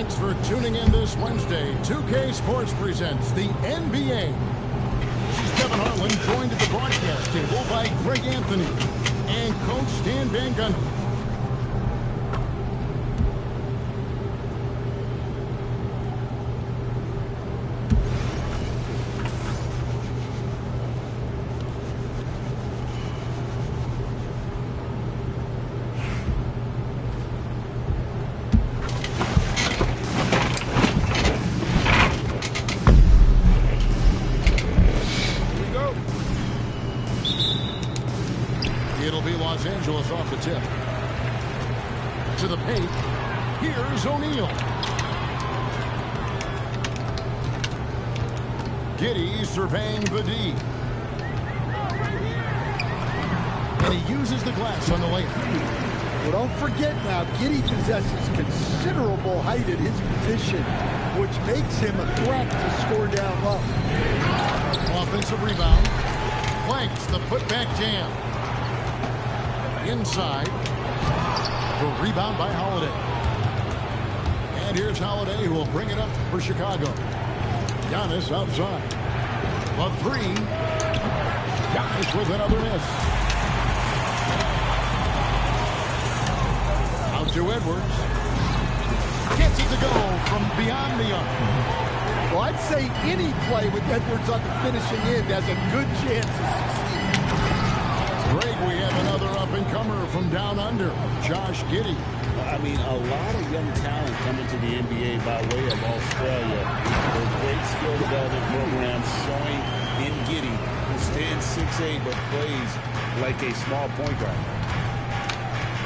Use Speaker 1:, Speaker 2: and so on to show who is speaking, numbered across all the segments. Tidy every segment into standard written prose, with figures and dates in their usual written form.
Speaker 1: Thanks for tuning in this Wednesday. 2K Sports presents the NBA. This is Kevin Harlan, joined at the broadcast table by Greg Anthony and Coach Stan Van Gundy. It'll be Los Angeles off the tip. To the paint. Here's O'Neal. Giddey surveying the D. And he uses the glass on the layup.
Speaker 2: Well, don't forget now, Giddey possesses considerable height at his position, which makes him a threat to score down low.
Speaker 1: Offensive rebound. Flanks the putback jam. Inside. The rebound by Holiday. And here's Holiday, who will bring it up for Chicago. Giannis outside. The three. Giannis with another miss. Out to Edwards. Gets it to go from beyond the arc.
Speaker 2: Well, I'd say any play with Edwards on the finishing end has a good chance of succeeding.
Speaker 1: Greg, we have another up-and-comer from down under, Josh Giddey.
Speaker 3: I mean, a lot of young talent coming to the NBA by way of Australia. Their great skill development programs showing in Giddey, who stands 6'8", but plays like a small point guard.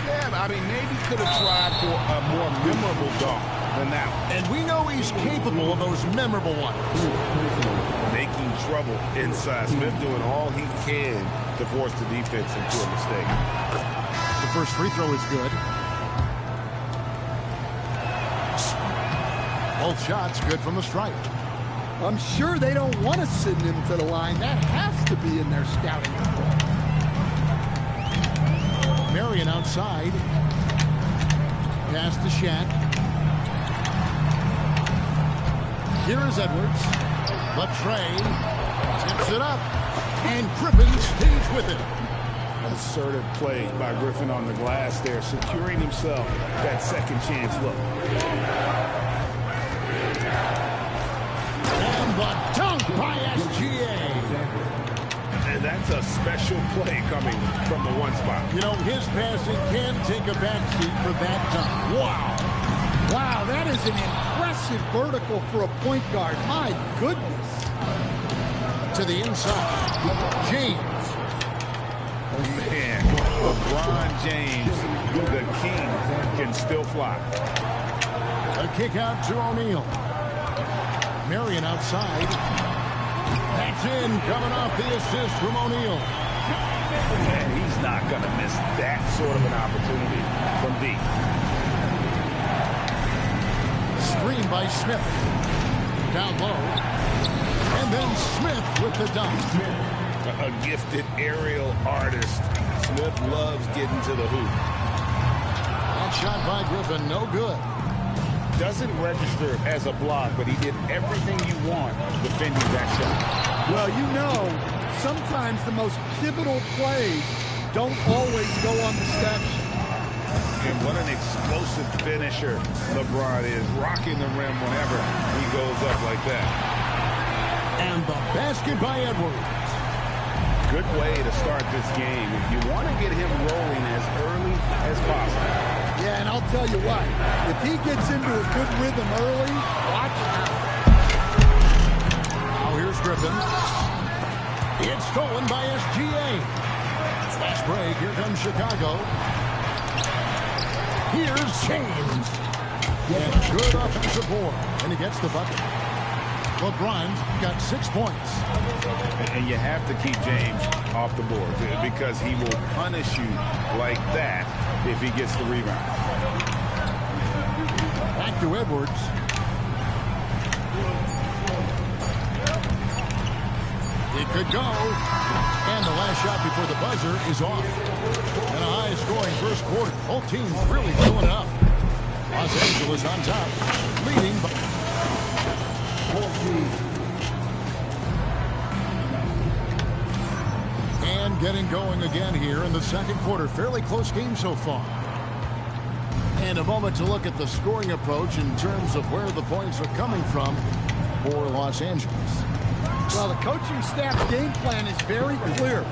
Speaker 4: Yeah, I mean, maybe could have tried for a more memorable dunk than that one.
Speaker 1: And we know he's capable of those memorable ones.
Speaker 4: Making trouble inside. Smith doing all he can to force the defense into a mistake.
Speaker 1: The first free throw is good. Both shots good from the stripe.
Speaker 2: I'm sure they don't want to send him to the line. That has to be in their scouting report.
Speaker 1: Marion outside. Pass to Shaq. Here is Edwards. Latrey tips it up. And Griffin stays with it.
Speaker 4: Assertive play by Griffin on the glass there, securing himself that second chance look.
Speaker 1: And the dunk by SGA.
Speaker 4: And that's a special play coming from the one spot.
Speaker 1: You know, his passing can take a backseat for that dunk. Wow.
Speaker 2: Wow, that is an impressive vertical for a point guard. My goodness.
Speaker 1: To the inside. James.
Speaker 4: Man, LeBron James, the king, can still fly.
Speaker 1: A kick out to O'Neal. Marion outside. That's in, coming off the assist from O'Neal.
Speaker 4: And he's not going to miss that sort of an opportunity from deep.
Speaker 1: Screen by Smith. Down low. And then Smith with the dunk.
Speaker 4: A gifted aerial artist. Smith loves getting to the hoop.
Speaker 1: That shot by Griffin, no good.
Speaker 4: Doesn't register as a block, but he did everything you want defending that shot.
Speaker 2: Well, you know, sometimes the most pivotal plays don't always go on the stat sheet.
Speaker 4: And what an explosive finisher LeBron is, rocking the rim whenever he goes up like that.
Speaker 1: And the basket by Edwards.
Speaker 4: Good way to start this game. If you want to get him rolling as early as possible.
Speaker 2: Yeah, and I'll tell you what, if he gets into a good rhythm early, watch out.
Speaker 1: Now here's Griffin. It's stolen by SGA. Fast break, here comes Chicago. Here's James. And good offensive board. And he gets the bucket. LeBron's got 6 points.
Speaker 4: And you have to keep James off the board because he will punish you like that if he gets the rebound.
Speaker 1: Back to Edwards. It could go. And the last shot before the buzzer is off. And a high-scoring first quarter. Both teams really filling it up. Los Angeles on top, leading by 14. And getting going again here in the second quarter. Fairly close game so far. And a moment to look at the scoring approach in terms of where the points are coming from for Los Angeles.
Speaker 2: Well, the coaching staff's game plan is very clear.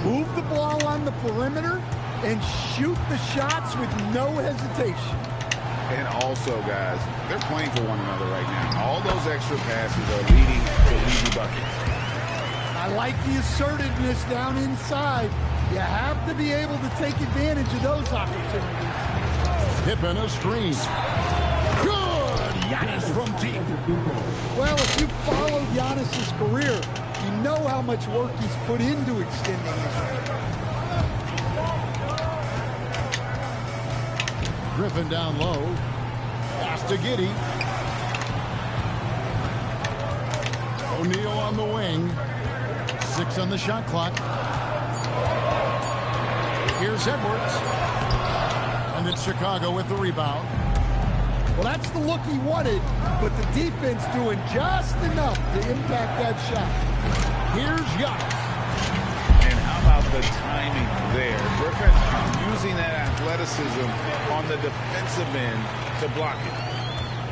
Speaker 2: Move the ball on the perimeter and shoot the shots with no hesitation.
Speaker 4: And also, guys, they're playing for one another right now. All those extra passes are leading to easy buckets.
Speaker 2: I like the assertiveness down inside. You have to be able to take advantage of those opportunities.
Speaker 1: Pippen a screen. Good! Giannis from deep.
Speaker 2: Well, if you followed Giannis's career, you know how much work he's put into extending it.
Speaker 1: Griffin down low. Pass to Giddey. O'Neal on the wing. 6 on the shot clock. Here's Edwards. And it's Chicago with the rebound.
Speaker 2: Well, that's the look he wanted, but the defense doing just enough to impact that shot.
Speaker 1: Here's Giannis.
Speaker 4: And how about the timing there? Griffin using that athleticism on the defensive end to block it.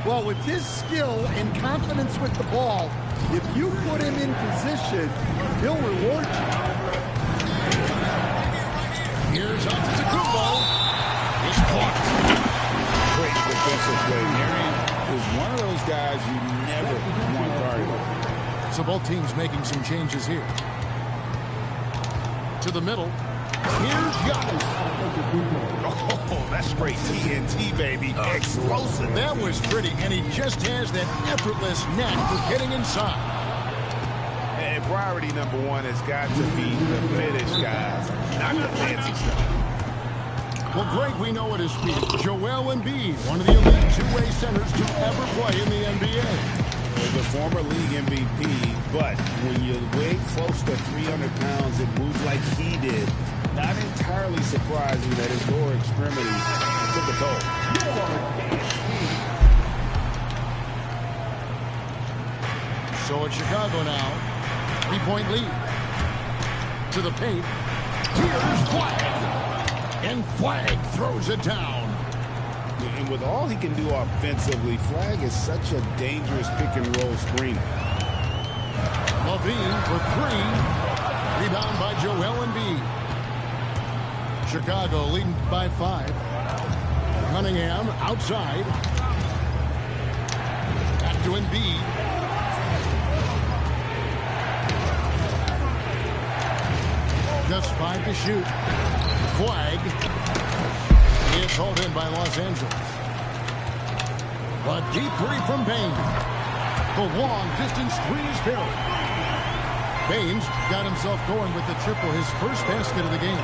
Speaker 2: Well, with his skill and confidence with the ball, if you put him in position, he'll reward you.
Speaker 1: Here's Antetokounmpo. It's blocked.
Speaker 4: Great defensive play. Marion is one of those guys you never want guarded.
Speaker 1: So both teams making some changes here. To the middle. Here's Giannis.
Speaker 4: Oh, that's straight TNT, baby. Explosive.
Speaker 1: That was pretty, and he just has that effortless knack for getting inside.
Speaker 4: And priority number one has got to be the finish, guys, not the fancy stuff.
Speaker 1: Well, Greg, we know at his feet, Joel Embiid, one of the elite two-way centers to ever play in the NBA.
Speaker 3: The former league MVP, but when you weigh close to 300 pounds and move like he did, not entirely surprising that his lower extremities took a toll.
Speaker 1: So it's Chicago now. 3-point lead. To the paint. Here's Flag. And Flag throws it down.
Speaker 3: And with all he can do offensively, Flag is such a dangerous pick-and-roll screener.
Speaker 1: Levine for 3. Rebound by Joel Embiid. Chicago leading by 5. Cunningham outside. Back to Embiid. Just 5 to shoot. Flag. It's hauled in by Los Angeles. A deep 3 from Baines. The long distance 3 is Perry. Baines got himself going with the triple, his first basket of the game.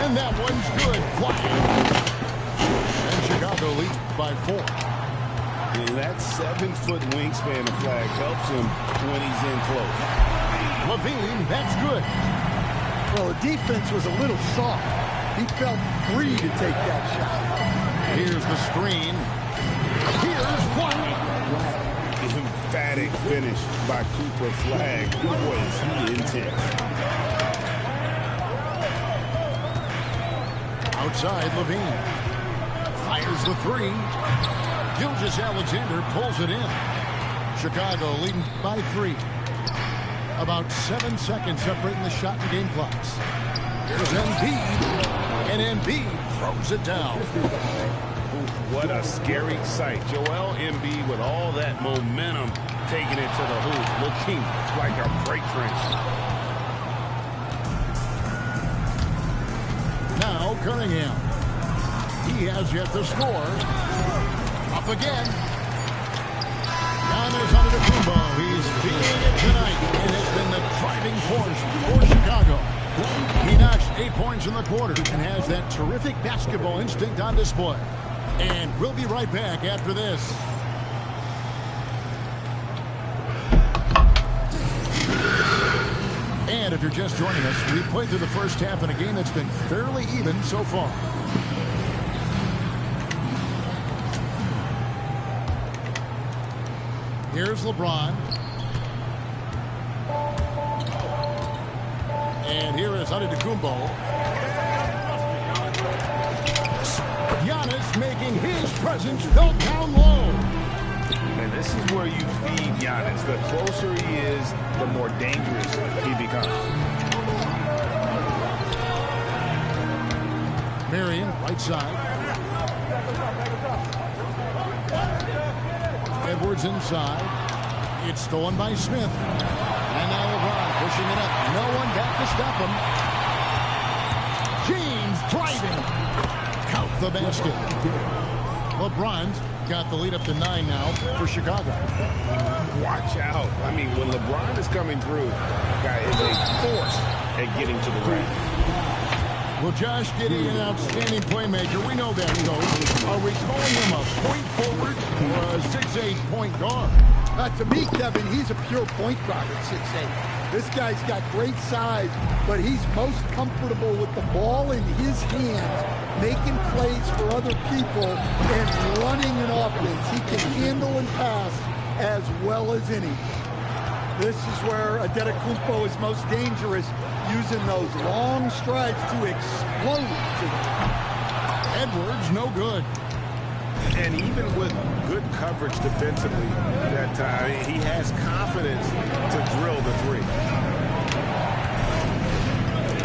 Speaker 1: And that one's good. Flag. And Chicago leads by 4.
Speaker 3: And that 7-foot wingspan of Flag helps him when he's in close.
Speaker 1: Levine, that's good.
Speaker 2: Well, the defense was a little soft. He felt free to take that shot.
Speaker 1: Here's the screen. Here's Flag.
Speaker 3: Emphatic finish by Cooper Flag. Boy, is he intense.
Speaker 1: Outside, Levine. Fires the 3. Gilgeous-Alexander pulls it in. Chicago leading by 3. About 7 seconds separating the shot and game clocks. Here's Embiid. And Embiid throws it down.
Speaker 4: What a scary sight. Joel Embiid with all that momentum taking it to the hoop, looking like a freight train.
Speaker 1: Now Cunningham. He has yet to score. Up again. Giannis Antetokounmpo. He's feeling it tonight. And it's been the driving force for Chicago. He knocks 8 points in the quarter and has that terrific basketball instinct on display. And we'll be right back after this. And if you're just joining us, we've played through the first half in a game that's been fairly even so far. Here's LeBron. And here is Antetokounmpo. Giannis making his presence felt down low.
Speaker 4: And this is where you feed Giannis. The closer he is, the more dangerous he becomes.
Speaker 1: Marion, right side. Edwards inside. It's stolen by Smith. And now LeBron pushing it up. No one back to stop him. James driving. Count the basket. LeBron's got the lead up to 9 now for Chicago.
Speaker 4: Watch out. I mean, when LeBron is coming through, guy is a force at getting to the rim.
Speaker 1: Well, Josh Giddey, an outstanding playmaker. We know that, Coach. Are we calling him a point forward or a 6'8" point guard?
Speaker 2: To me, Kevin, he's a pure point guard at 6'8". This guy's got great size, but he's most comfortable with the ball in his hands, making plays for other people and running an offense. He can handle and pass as well as any. This is where Antetokounmpo is most dangerous, using those long strides to explode to them.
Speaker 1: Edwards, no good.
Speaker 4: And even with good coverage defensively that time, he has confidence to drill the three.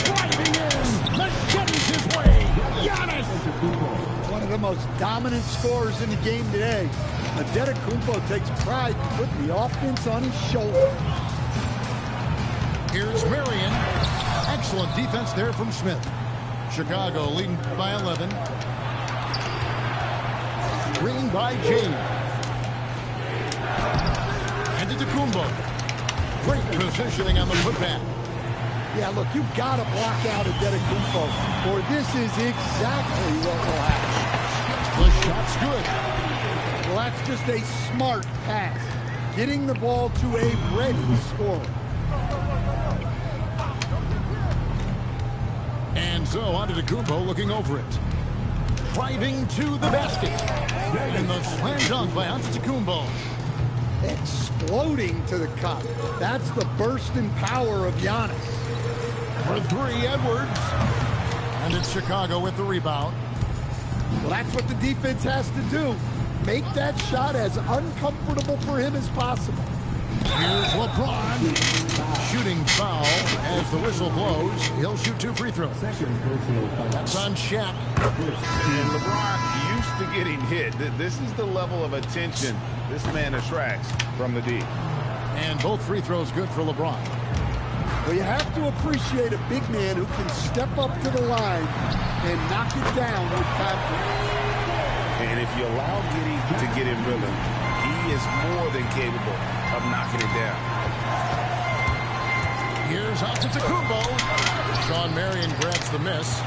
Speaker 1: Driving in, machetes his way, Giannis!
Speaker 2: One of the most dominant scorers in the game today. Antetokounmpo takes pride in putting the offense on his shoulder.
Speaker 1: Here's Marion. Excellent defense there from Smith. Chicago leading by 11. Green by James. Antetokounmpo. Great positioning on the putback.
Speaker 2: Yeah, look, you've got to block out Antetokounmpo, or this is exactly what will happen.
Speaker 1: The shot's good.
Speaker 2: Well, that's just a smart pass. Getting the ball to a ready scorer.
Speaker 1: And so Antetokounmpo looking over it. Driving to the basket. And the slam dunk by Antetokounmpo.
Speaker 2: Exploding to the cup. That's the burst in power of Giannis.
Speaker 1: For three, Edwards. And it's Chicago with the rebound.
Speaker 2: Well, that's what the defense has to do. Make that shot as uncomfortable for him as possible.
Speaker 1: Here's LeBron. Shooting foul as the whistle blows. He'll shoot 2 free throws. That's on Shaq.
Speaker 4: And LeBron used to getting hit. This is the level of attention this man attracts from the D.
Speaker 1: And both free throws good for LeBron.
Speaker 2: Well, you have to appreciate a big man who can step up to the line and knock it down with confidence.
Speaker 4: And if you allow Giddey to get in rhythm, he is more than capable of knocking it down.
Speaker 1: Here's Antetokounmpo. Sean Marion grabs the miss.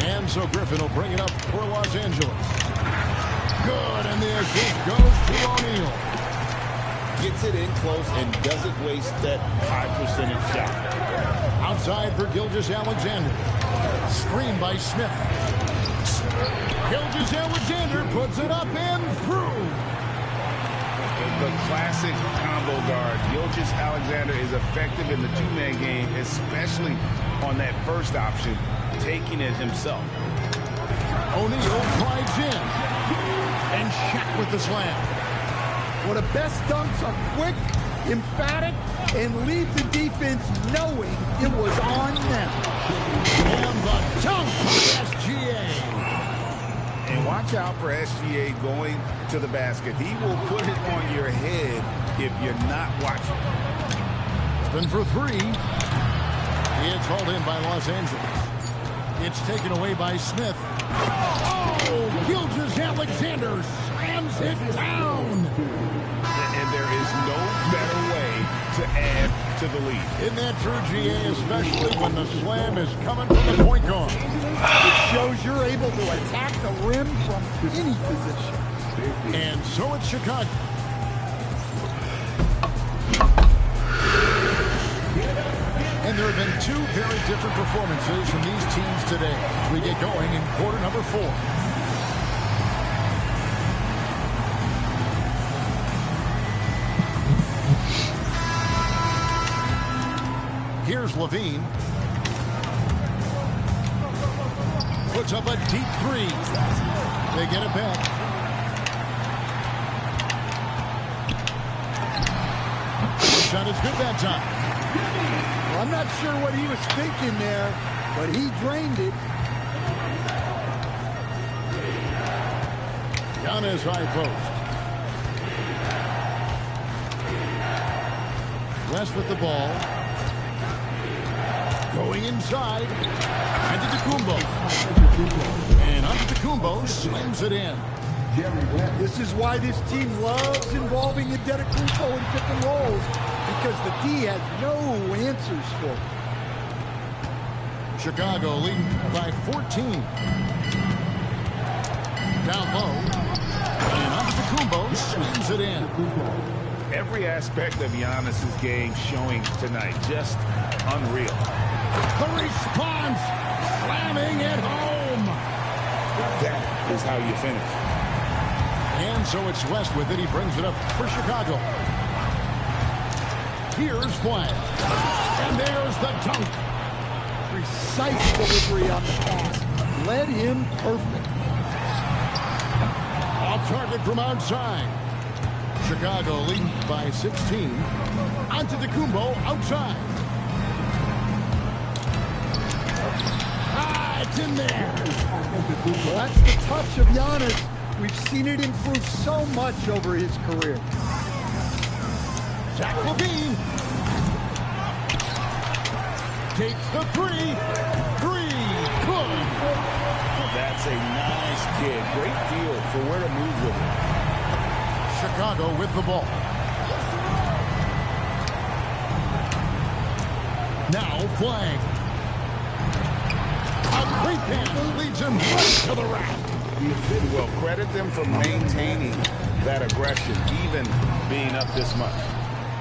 Speaker 1: And so Griffin will bring it up for Los Angeles. Good, and the assist goes to O'Neal.
Speaker 3: Gets it in close and doesn't waste that high percentage shot.
Speaker 1: Outside for Gilgeous-Alexander. Screen by Smith. Gilgeous-Alexander puts it up and through.
Speaker 4: The classic combo guard. Gilgeous-Alexander is effective in the two-man game, especially on that first option, taking it himself.
Speaker 1: O'Neal drives in. And Shaq with the slam.
Speaker 2: Well, the best dunks are quick, emphatic, and leave the defense knowing it was on them.
Speaker 1: And the dunk by SGA.
Speaker 4: And watch out for SGA going to the basket. He will put it on your head if you're not watching.
Speaker 1: Spin for three. It's hauled in by Los Angeles. It's taken away by Smith. Oh, Gilgeous-Alexander slams it down.
Speaker 4: And there is no better way to add to the lead.
Speaker 1: Isn't that true, GA, especially when the slam is coming from the point guard?
Speaker 2: It shows you're able to attack the rim from any position.
Speaker 1: And so it's Chicago. And there have been two very different performances from these teams today. We get going in quarter number 4. Here's Levine. Puts up a deep 3. They get it back. Shot is good that time.
Speaker 2: Well, I'm not sure what he was thinking there, but he drained it.
Speaker 1: Giannis high post. West with the ball. Going inside. Antetokounmpo. And Antetokounmpo slams it in.
Speaker 2: This is why this team loves involving Antetokounmpo in pick and rolls, because the D has no answers for it.
Speaker 1: Chicago leading by 14. Down low. And Antetokounmpo slams it in.
Speaker 4: Every aspect of Giannis's game showing tonight. Just unreal.
Speaker 1: The response. Slamming it home.
Speaker 4: That is how you finish.
Speaker 1: And so it's West with it. He brings it up for Chicago. Here's Flag. And there's the dunk.
Speaker 2: Precise delivery on the pass. Led him perfect.
Speaker 1: Off target from outside. Chicago leading by 16. Antetokounmpo outside. It's in there.
Speaker 2: Well, that's the touch of Giannis. We've seen it improve so much over his career.
Speaker 1: Zach LaVine takes the 3. 3. Good.
Speaker 3: That's a nice kid. Great feel for where to move with it.
Speaker 1: Chicago with the ball. Now Flag. A great pass leads him right to the rack.
Speaker 4: Well, credit them for maintaining that aggression, even being up this much.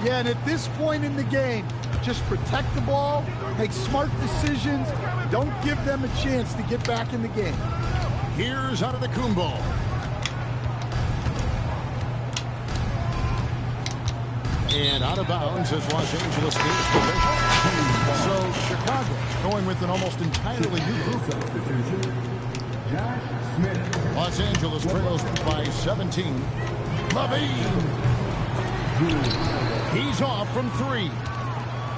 Speaker 2: Yeah, and at this point in the game, just protect the ball, make smart decisions, don't give them a chance to get back in the game.
Speaker 1: Here's Antetokounmpo. And out of bounds as Los Angeles gains possession. So Chicago going with an almost entirely new group. Los Angeles trails by 17. LaVine. He's off from 3.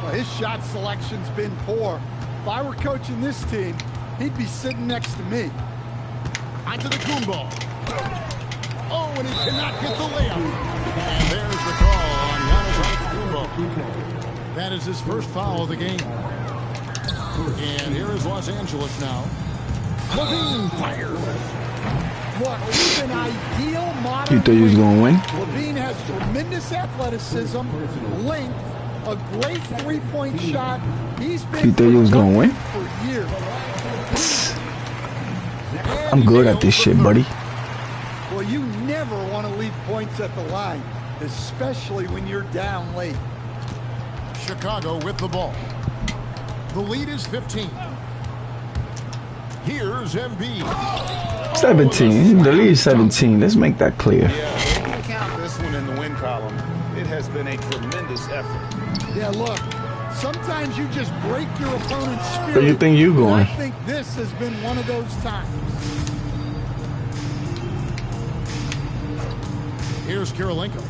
Speaker 2: Well, his shot selection's been poor. If I were coaching this team, he'd be sitting next to me.
Speaker 1: Antetokounmpo. Oh, and he cannot get the layup. And there's the call on Giannis Antetokounmpo. That is his first foul of the game. And here is Los Angeles now. LaVine fires.
Speaker 2: Look, he's an ideal modern.
Speaker 5: You thought you was gonna win?
Speaker 2: LaVine has tremendous athleticism, length, a great three-point shot. He's been
Speaker 5: You thought you was gonna win?
Speaker 2: for years.
Speaker 5: I'm good at this shit, buddy.
Speaker 2: Well, you never want to leave points at the line, especially when you're down late.
Speaker 1: Chicago with the ball. The lead is 15. Here's Embiid.
Speaker 5: 17. The lead is 17. Let's make that clear.
Speaker 4: Yeah, you can count this one in the win column. It has been a tremendous effort.
Speaker 2: Yeah, look, sometimes you just break your opponent's spirit.
Speaker 5: Where you think you going?
Speaker 2: I think this has been one of those times.
Speaker 1: Here's Kirilenko.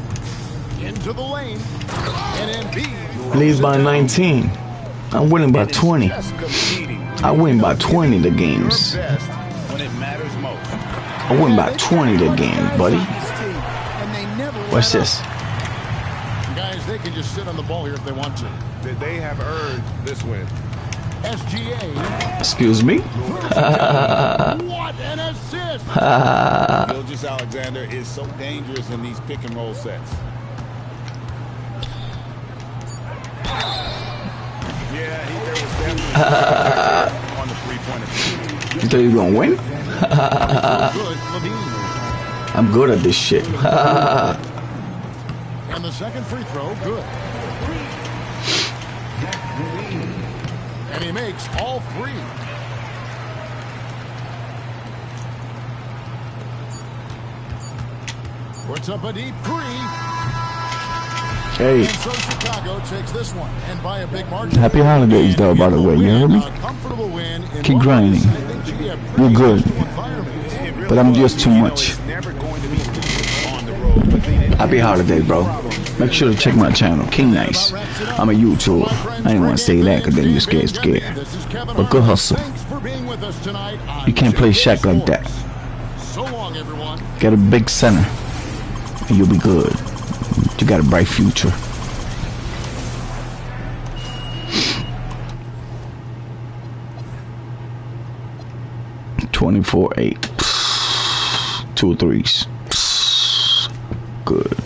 Speaker 1: Into the lane. And Embiid
Speaker 5: Leads by 19. I'm winning by 20.
Speaker 4: Just competing.
Speaker 5: I win by 20 the games.
Speaker 4: Your best when it matters most.
Speaker 5: I win by 20 the game, buddy. What's this?
Speaker 1: guys, they can just sit on the ball here if they want to.
Speaker 4: They have earned this win.
Speaker 1: SGA.
Speaker 5: Excuse me?
Speaker 1: What an assist!
Speaker 3: Gilgeous Alexander is so dangerous in these pick and roll sets.
Speaker 4: Yeah, there was definitely on the three-pointer.
Speaker 5: You thought you were gonna win?
Speaker 1: Good, LaVine.
Speaker 5: I'm good at this shit.
Speaker 1: And the second free throw, good. And he makes all three. Puts up a deep three.
Speaker 5: Hey.
Speaker 1: And so Chicago takes this one. And by a big margin.
Speaker 5: Happy holidays, though, by the way. You heard me? Keep grinding. You're good. But I'm just too much. Happy holiday, bro. Make sure to check my channel, King Nice. I'm a YouTuber. I didn't want to say that because then you're scared. But good hustle. You can't play Shaq like that. Get a big center, and you'll be good. You got a bright future. (24-8). 2 threes. Good.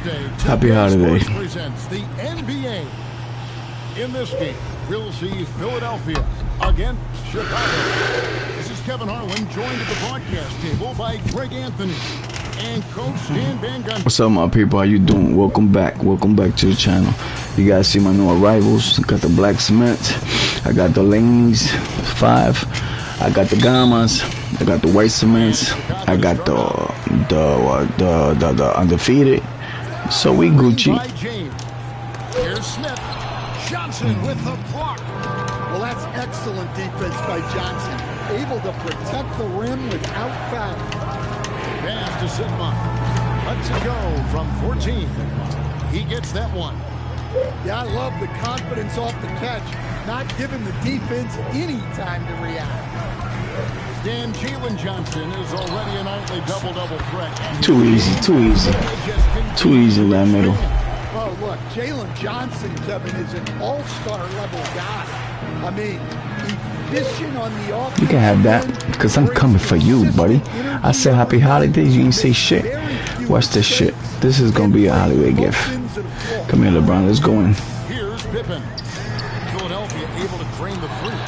Speaker 1: Thursday,
Speaker 5: Happy holiday.
Speaker 1: Sports presents the NBA. In this game, we'll see Philadelphia against Chicago. This is Kevin Harlan, joined at the broadcast table by Greg Anthony and Coach Dan Van Gundy.
Speaker 5: What's up, my people? How you doing? Welcome back to the channel. You guys see my new arrivals. I got the black cement, I got the Laneys 5, I got the Gammas, I got the white cements, I got the undefeated. So we Gucci.
Speaker 1: Here's Smith. Johnson with the block.
Speaker 2: Well, that's excellent defense by Johnson. Able to protect the rim without foul.
Speaker 1: Pass to Sigma. Lets it go from 14. He gets that one.
Speaker 2: Yeah, I love the confidence off the catch. Not giving the defense any time to react.
Speaker 1: Dan Jalen Johnson is already a nightly double-double threat.
Speaker 5: Too easy in that middle.
Speaker 2: Well, look, Jalen Johnson, Kevin, is an all-star level guy. I mean, efficient on the offense.
Speaker 5: You can have that, because I'm coming for you, buddy. I said happy holidays, you ain't say shit. Watch this shit. This is gonna be a holiday gift. Come here, LeBron, let's go in.
Speaker 1: Here's Pippen. Philadelphia able to drain the three.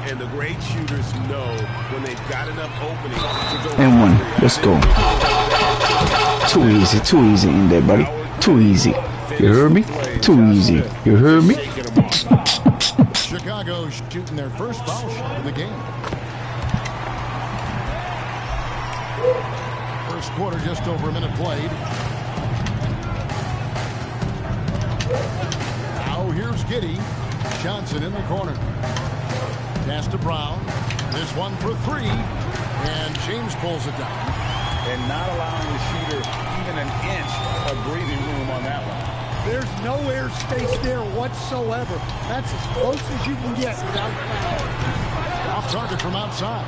Speaker 4: And the great shooters know when they've got enough openings to go.
Speaker 5: And one, let's go. Too easy in there, buddy. Too easy. You heard me? Too easy. You heard me?
Speaker 1: Chicago shooting their first foul shot of the game. First quarter, just over a minute played. Now here's Giddey. Johnson in the corner. Pass to Brown. This one for three. And James pulls it down.
Speaker 4: And not allowing the shooter even an inch of breathing room on that one.
Speaker 2: There's no air space there whatsoever. That's as close as you can get without foul.
Speaker 1: Off target from outside.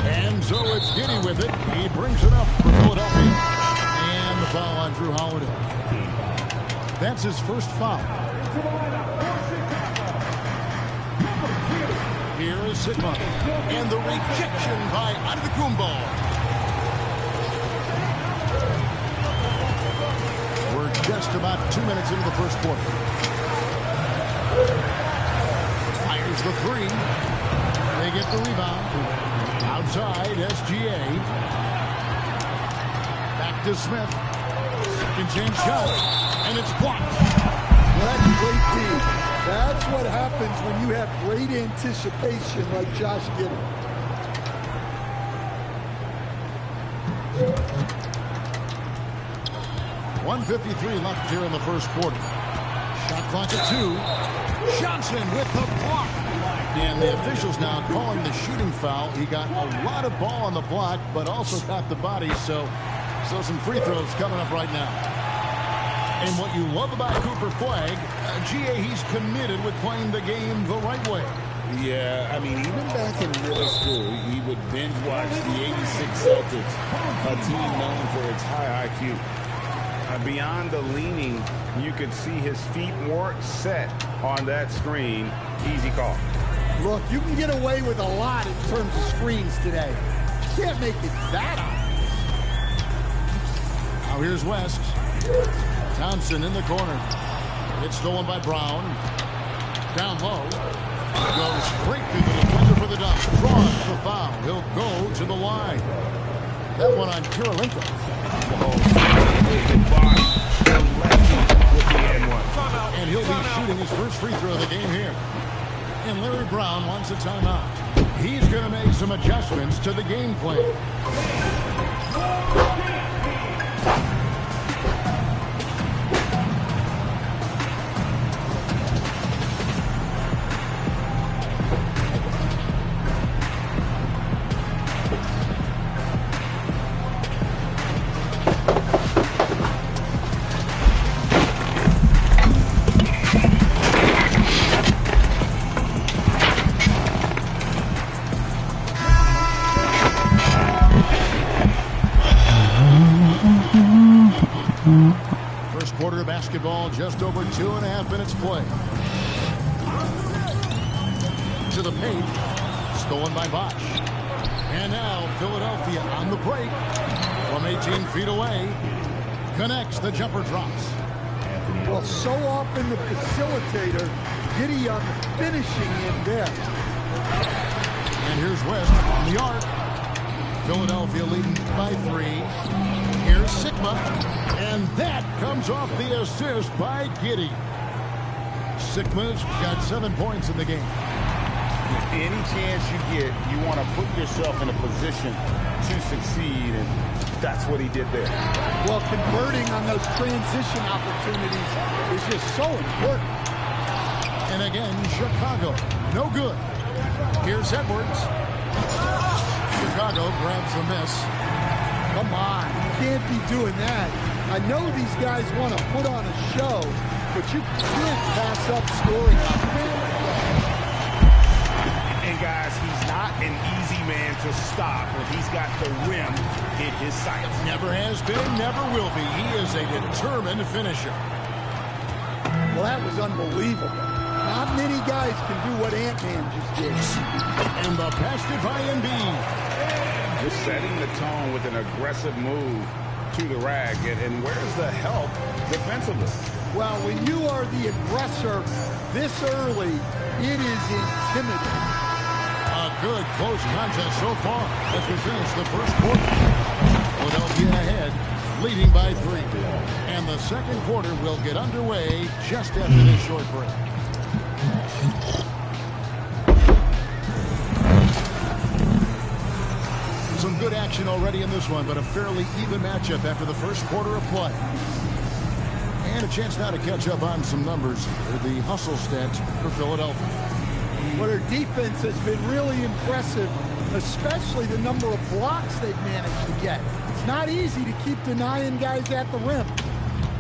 Speaker 1: And so it's Giddey with it. He brings it up for Philadelphia. And the foul on Drew Holiday. That's his first foul. Here is Sigma. And the rejection by Antetokounmpo. We're just about 2 minutes into the first quarter. Fires the three. They get the rebound. Outside, SGA. Back to Smith. Second chance shot. And it's blocked.
Speaker 2: Well, that's great D. That's what happens when you have great anticipation like Josh Giddey.
Speaker 1: .153 left here in the first quarter. Shot clock at 2. Johnson with the block. And the officials now calling the shooting foul. He got a lot of ball on the block, but also got the body. So some free throws coming up right now. And what you love about Cooper Flag, GA, he's committed with playing the game the right way.
Speaker 3: Yeah, I mean, even back in middle school, he would binge watch the '86 Celtics, a team known for its high IQ.
Speaker 4: Beyond the leaning, you could see his feet more set on that screen. Easy call.
Speaker 2: Look, you can get away with a lot in terms of screens today. You can't make it that obvious.
Speaker 1: Now here's West. Johnson in the corner. It's stolen by Brown. Down low. Goes straight through the defender for the dunk. Draws the foul. He'll go to the line. That one on Kirilenko. And he'll be shooting his first free throw of the game here. And Larry Brown wants a timeout. He's going to make some adjustments to the game plan. First quarter of basketball, just over 2.5 minutes play. To the paint, stolen by Bosch. And now Philadelphia on the break from 18 feet away. Connects, the jumper drops.
Speaker 2: Well, so often the facilitator, Giddey on the finishing end there.
Speaker 1: And here's West on the arc. Philadelphia leading by 3. Here's Sigma. And that comes off the assist by Giddey. Sigma's got 7 points in the game.
Speaker 3: Any chance you get, you want to put yourself in a position to succeed, and that's what he did there.
Speaker 2: Well, converting on those transition opportunities is just so important.
Speaker 1: And again, Chicago, no good. Here's Edwards. Chicago grabs the miss.
Speaker 2: Come on, you can't be doing that. I know these guys want to put on a show, but you can't pass up scoring opportunities.
Speaker 4: And guys, he's not an easy man to stop when he's got the rim in his sights.
Speaker 1: Never has been, never will be. He is a determined finisher.
Speaker 2: Well, that was unbelievable. Not many guys can do what Ant-Man just did.
Speaker 1: And the pass it by Embiid.
Speaker 4: Just setting the tone with an aggressive move to the rag. And where's the help defensively?
Speaker 2: Well, when you are the aggressor this early, it is intimidating.
Speaker 1: A good close contest so far as we finish the first quarter. Philadelphia ahead, leading by 3. And the second quarter will get underway just after this short break. Some good action already in this one, but a fairly even matchup after the first quarter of play. And a chance now to catch up on some numbers for the hustle stats for Philadelphia.
Speaker 2: Well, their defense has been really impressive, especially the number of blocks they've managed to get. It's not easy to keep denying guys at the rim.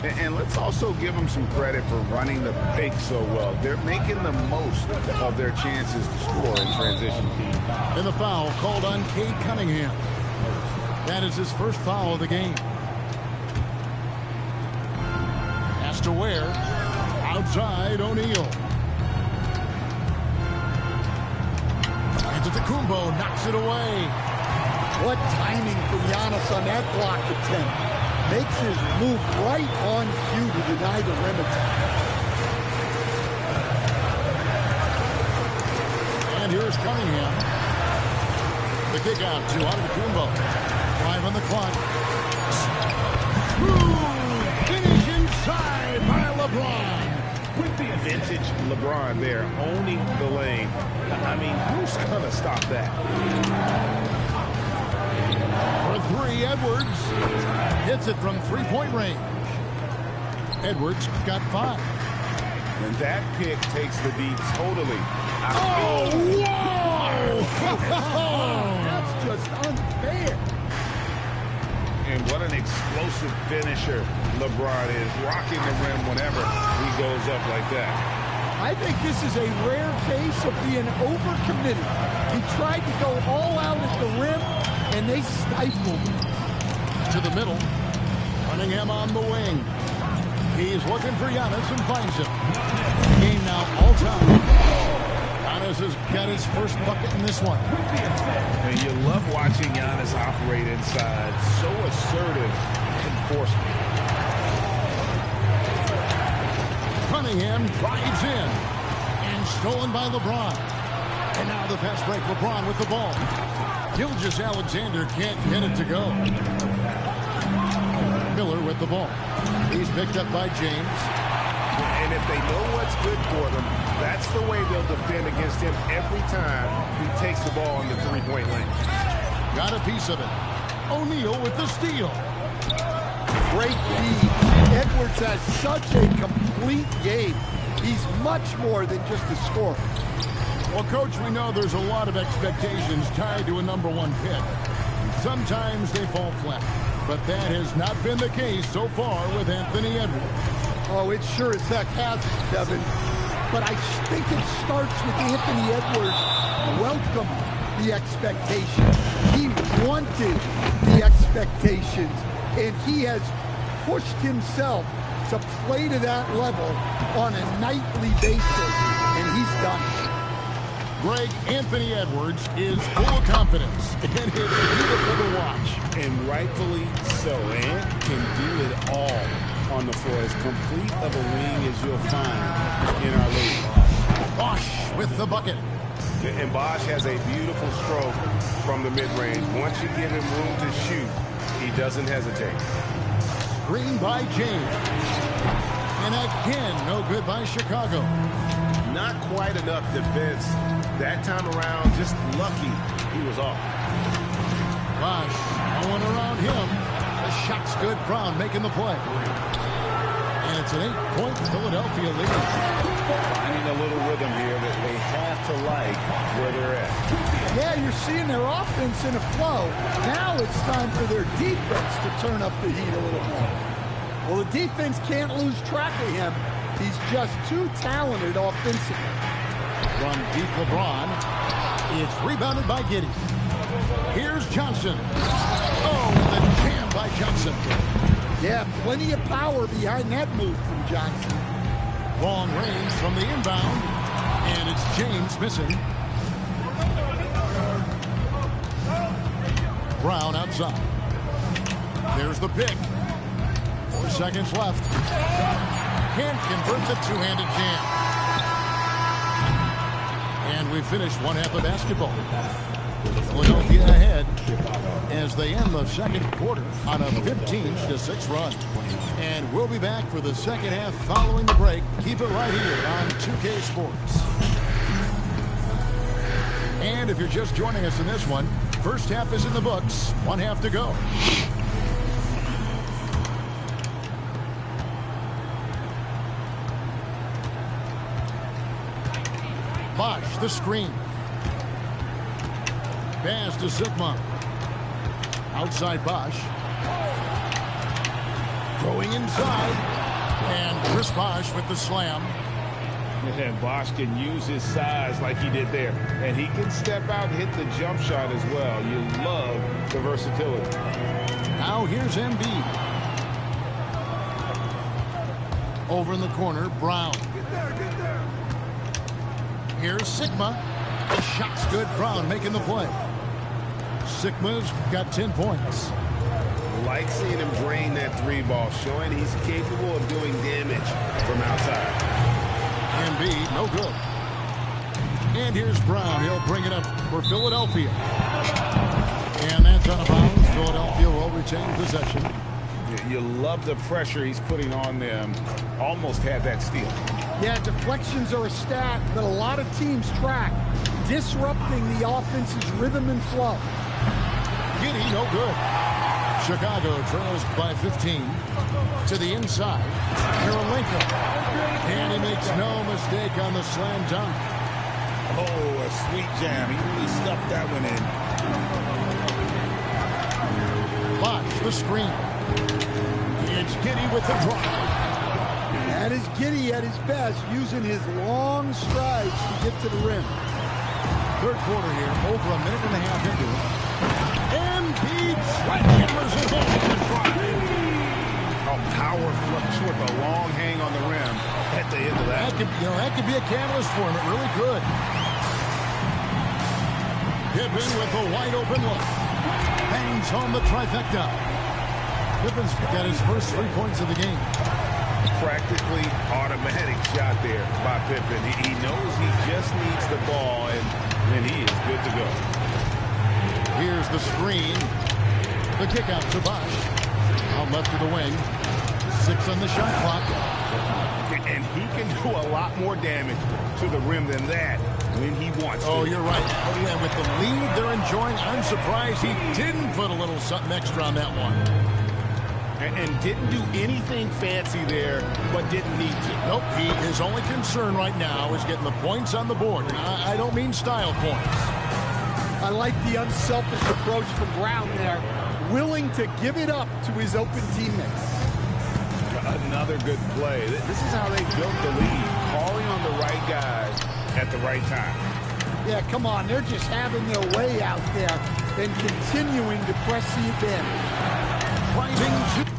Speaker 4: And let's also give them some credit for running the pick so well. They're making the most of their chances to score in transition.
Speaker 1: And the foul called on Cade Cunningham. That is his first foul of the game. Pass to Ware. Outside, O'Neal. Antetokounmpo knocks it away.
Speaker 2: What timing from Giannis on that block attempt. Makes his move right on cue to deny the rim attack.
Speaker 1: And here's Cunningham. The kick out to Antetokounmpo. 5 on the clock. Smooth finish inside by LeBron.
Speaker 4: Vintage LeBron there, owning the lane. I mean, who's going to stop that?
Speaker 1: For 3, Edwards hits it from 3-point range. Edwards got 5.
Speaker 4: And that pick takes the D totally.
Speaker 1: Oh, whoa!
Speaker 2: That's just unfair.
Speaker 4: And what an explosive finisher LeBron is, rocking the rim whenever he goes up like that.
Speaker 2: I think this is a rare case of being overcommitted. He tried to go all out at the rim, and they stifled him.
Speaker 1: To the middle. Cunningham on the wing. He's looking for Giannis and finds him. Game now all time. Giannis has got his first bucket in this one.
Speaker 4: And you love watching Giannis operate inside. So assertive enforcement.
Speaker 1: Cunningham drives in. And stolen by LeBron. And now the fast break. LeBron with the ball. Gilgeous-Alexander can't get it to go. Miller with the ball. He's picked up by James.
Speaker 4: And if they know what's good for them, that's the way they'll defend against him every time he takes the ball in the three-point lane.
Speaker 1: Got a piece of it. O'Neal with the steal.
Speaker 2: Great feed. Edwards has such a complete game. He's much more than just a scorer.
Speaker 1: Well, Coach, we know there's a lot of expectations tied to a #1 pick. Sometimes they fall flat, but that has not been the case so far with Anthony Edwards.
Speaker 2: Oh, it sure as heck hasn't, Kevin. But I think it starts with Anthony Edwards welcome the expectations. He wanted the expectations, and he has pushed himself to play to that level on a nightly basis, and he's done it.
Speaker 1: Greg, Anthony Edwards is full of confidence, and it's beautiful to watch.
Speaker 3: And rightfully so. Ant can do it all on the floor. As complete of a wing as you'll find in our league.
Speaker 1: Bosh with the bucket.
Speaker 6: And Bosh has a beautiful stroke from the mid-range. Once you give him room to shoot, he doesn't hesitate.
Speaker 1: Screen by James. And again, no good by Chicago.
Speaker 6: Not quite enough defense that time around. Just lucky he was off.
Speaker 1: Bosh, no one around him. The shot's good. Brown making the play. And it's an 8-point Philadelphia lead.
Speaker 4: Finding a little rhythm here that they have to like where they're at.
Speaker 2: Yeah, you're seeing their offense in a flow. Now it's time for their defense to turn up the heat a little more. Well, the defense can't lose track of him. He's just too talented offensively.
Speaker 1: From deep LeBron, it's rebounded by Giddey. Here's Johnson. Oh, and the jam by Johnson.
Speaker 2: Yeah, plenty of power behind that move from Johnson.
Speaker 1: Long range from the inbound, and it's James missing. Brown outside. There's the pick. 4 seconds left. Can't convert the two-handed jam. And we finish one half of basketball. Philadelphia ahead as they end the second quarter on a 15-6 run. And we'll be back for the second half following the break. Keep it right here on 2K Sports. And if you're just joining us in this one, first half is in the books. One half to go. Bosh, the screen. Pass to Sigma. Outside Bosh. Going inside. And Chris Bosh with the slam.
Speaker 4: And Bosh can use his size like he did there. And he can step out and hit the jump shot as well. You love the versatility.
Speaker 1: Now here's Embiid. Over in the corner, Brown.
Speaker 2: Get there.
Speaker 1: Here's Sigma. The shot's good. Brown making the play. Sigma's got 10 points.
Speaker 6: Like seeing him drain that three ball, showing he's capable of doing damage from outside.
Speaker 1: Embiid, no good. And here's Brown. He'll bring it up for Philadelphia. And that's out of bounds. Philadelphia will retain possession.
Speaker 4: You love the pressure he's putting on them. Almost had that steal.
Speaker 2: Yeah, deflections are a stat that a lot of teams track, disrupting the offense's rhythm and flow.
Speaker 1: Giddey, no good. Chicago trails by 15 to the inside. Karolinko. And he makes no mistake on the slam dunk.
Speaker 3: Oh, a sweet jam. He really stuffed that one in.
Speaker 1: Bosh, the screen. It's Giddey with the drive.
Speaker 2: That is Giddey at his best, using his long strides to get to the rim.
Speaker 1: Third quarter here, over a minute and a half into it. Embiid sledgehammers it home with the drive.
Speaker 4: A power flush with a long hang on the rim at the end of that.
Speaker 1: That could be a catalyst for him. It really could. Pippen with a wide open look. Bangs home the trifecta. Pippen's got his first 3 points of the game.
Speaker 4: Practically automatic shot there by Pippen. He knows he just needs the ball, and then he is good to go.
Speaker 1: Here's the screen. The kick out to Bosh. Out left to the wing. 6 on the shot clock.
Speaker 4: And he can do a lot more damage to the rim than that when he wants to.
Speaker 1: Oh, you're right. Oh, yeah, with the lead they're enjoying, I'm surprised he didn't put a little something extra on that one.
Speaker 4: And didn't do anything fancy there, but didn't need to.
Speaker 1: Nope, his only concern right now is getting the points on the board. I don't mean style points.
Speaker 2: I like the unselfish approach from Brown there, willing to give it up to his open teammates.
Speaker 4: Another good play. This is how they built the lead, calling on the right guys at the right time.
Speaker 2: Yeah, come on, they're just having their way out there and continuing to press the advantage.
Speaker 1: Rising to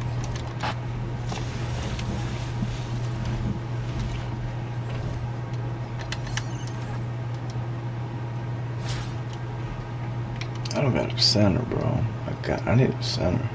Speaker 5: I don't got a center, bro. I need a center.